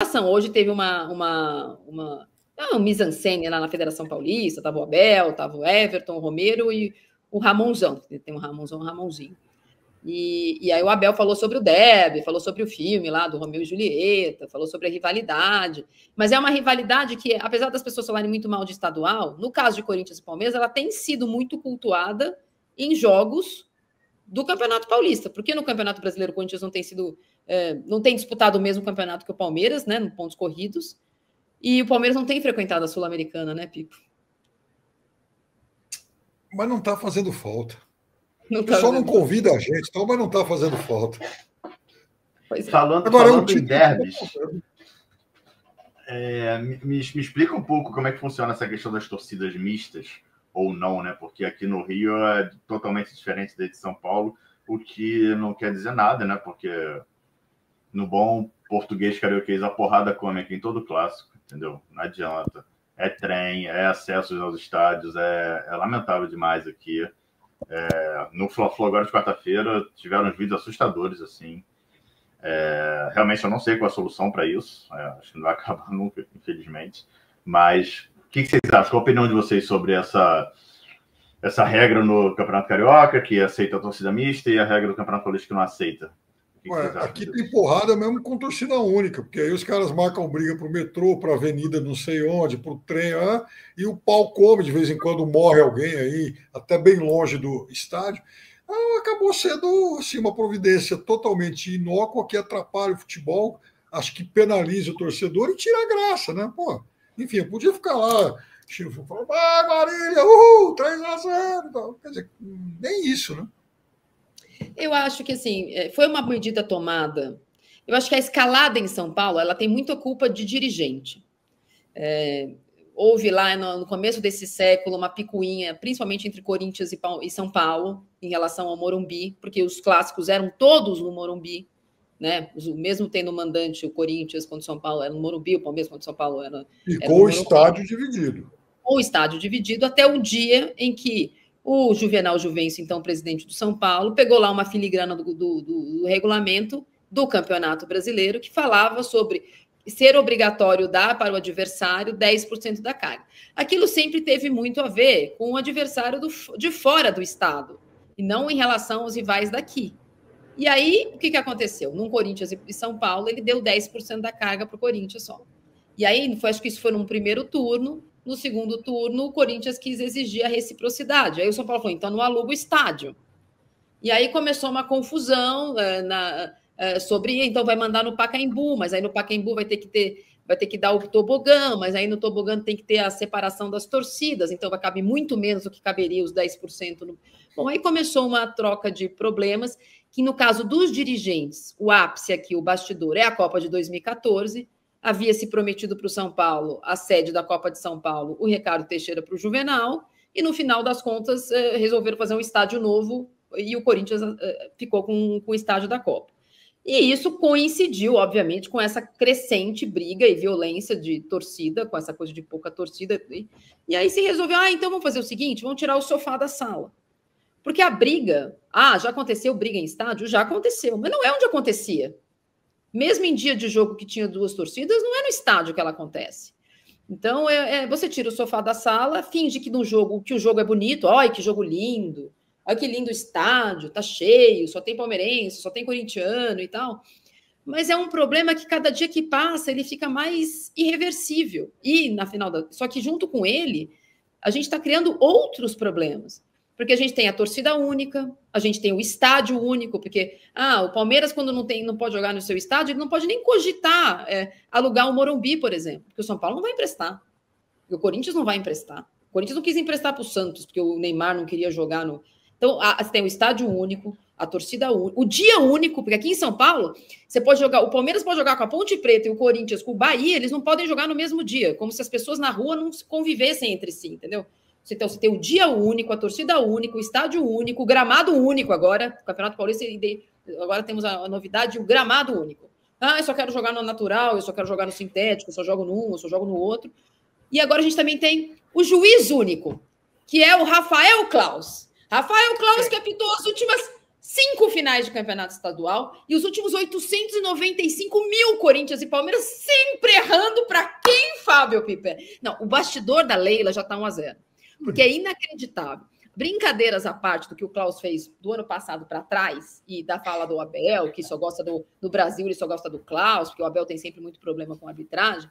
Hoje teve uma mise-en-scène lá na Federação Paulista, estava o Abel, estava o Everton, o Romero e o Ramonzão, tem um Ramonzão, um Ramonzinho. E aí o Abel falou sobre o derby, falou sobre o filme lá do Romeu e Julieta, falou sobre a rivalidade, mas é uma rivalidade que, apesar das pessoas falarem muito mal de estadual, no caso de Corinthians e Palmeiras, ela tem sido muito cultuada em jogos do Campeonato Paulista, porque no Campeonato Brasileiro o Corinthians não tem disputado o mesmo campeonato que o Palmeiras, né, no pontos corridos, e o Palmeiras não tem frequentado a Sul-Americana, né, Pipo? Mas não está fazendo falta. O pessoal não convida a gente, então, mas não está fazendo falta. Falando em derbys, me explica um pouco como é que funciona essa questão das torcidas mistas, ou não, né? Porque aqui no Rio é totalmente diferente da de São Paulo, o que não quer dizer nada, né? Porque no bom português carioquês, a porrada come aqui em todo clássico, entendeu? Não adianta. É trem, é acesso aos estádios, é lamentável demais aqui. No Fla-Flu agora de quarta-feira tiveram uns vídeos assustadores, assim. Realmente eu não sei qual a solução para isso. Acho que não vai acabar nunca, infelizmente. Mas o que vocês acham? Qual a opinião de vocês sobre essa regra no Campeonato Carioca, que aceita a torcida mista, e a regra do Campeonato Paulista que não aceita? Aqui tem porrada mesmo com torcida única, porque aí os caras marcam briga pro metrô, pra avenida não sei onde, pro trem, e o pau come, de vez em quando morre alguém aí, até bem longe do estádio. Acabou sendo assim, uma providência totalmente inócua que atrapalha o futebol, acho que penaliza o torcedor e tira a graça, né? Pô, enfim, eu podia ficar lá, falando, Marília, 3-0, quer dizer, nem isso, né? Eu acho que, assim, foi uma medida tomada. Eu acho que a escalada em São Paulo, ela tem muita culpa de dirigente. Houve lá no começo desse século uma picuinha, principalmente entre Corinthians e São Paulo, em relação ao Morumbi, porque os clássicos eram todos no Morumbi, né? Mesmo tendo mandante o Corinthians contra o São Paulo, era no Morumbi, o Palmeiras contra o São Paulo era... Ficou o estádio dividido. O estádio dividido até o dia em que o Juvenal Juvencio, então presidente do São Paulo, pegou lá uma filigrana do regulamento do Campeonato Brasileiro que falava sobre ser obrigatório dar para o adversário 10% da carga. Aquilo sempre teve muito a ver com o adversário de fora do estado, e não em relação aos rivais daqui. E aí, o que aconteceu? No Corinthians e São Paulo, ele deu 10% da carga para o Corinthians só. E aí, acho que isso foi num primeiro turno. No segundo turno, o Corinthians quis exigir a reciprocidade. Aí o São Paulo falou, então não aluga o estádio. E aí começou uma confusão sobre, então vai mandar no Pacaembu, mas aí no Pacaembu vai ter que dar o tobogã, mas aí no tobogã tem que ter a separação das torcidas, então vai caber muito menos do que caberia os 10%. Bom, aí começou uma troca de problemas, que no caso dos dirigentes, o ápice aqui, o bastidor, é a Copa de 2014, havia se prometido para o São Paulo a sede da Copa de São Paulo, o Ricardo Teixeira para o Juvenal, e no final das contas resolveram fazer um estádio novo e o Corinthians ficou com o estádio da Copa. E isso coincidiu, obviamente, com essa crescente briga e violência de torcida, com essa coisa de pouca torcida. E aí se resolveu, então vamos fazer o seguinte, vamos tirar o sofá da sala. Porque a briga, já aconteceu briga em estádio? Já aconteceu, mas não é onde acontecia. Mesmo em dia de jogo que tinha duas torcidas, não é no estádio que ela acontece. Então, você tira o sofá da sala, finge que o jogo é bonito, olha que jogo lindo, olha que lindo o estádio, tá cheio, só tem palmeirense, só tem corintiano e tal. Mas é um problema que cada dia que passa, ele fica mais irreversível. E, só que junto com ele, a gente está criando outros problemas. Porque a gente tem a torcida única, a gente tem o estádio único, porque o Palmeiras, quando não pode jogar no seu estádio, ele não pode nem cogitar alugar o Morumbi, por exemplo, porque o São Paulo não vai emprestar, porque o Corinthians não vai emprestar. O Corinthians não quis emprestar para o Santos, porque o Neymar não queria jogar no... Então, você tem o estádio único, a torcida única, o dia único, porque aqui em São Paulo, você pode jogar, o Palmeiras pode jogar com a Ponte Preta e o Corinthians com o Bahia, eles não podem jogar no mesmo dia, como se as pessoas na rua não convivessem entre si, entendeu? Então, você tem o dia único, a torcida única, o estádio único, o gramado único agora. O Campeonato Paulista, agora temos a novidade, o gramado único. Eu só quero jogar no natural, eu só quero jogar no sintético, eu só jogo num, eu só jogo no outro. E agora a gente também tem o juiz único, que é o Rafael Claus. Rafael Claus, que apitou as últimas 5 finais de campeonato estadual e os últimos 895 mil Corinthians e Palmeiras sempre errando para quem, Fábio Piper? Não, o bastidor da Leila já está 1-0. Porque é inacreditável. Brincadeiras à parte do que o Klaus fez do ano passado para trás e da fala do Abel, que só gosta do Brasil, ele só gosta do Klaus, porque o Abel tem sempre muito problema com a arbitragem.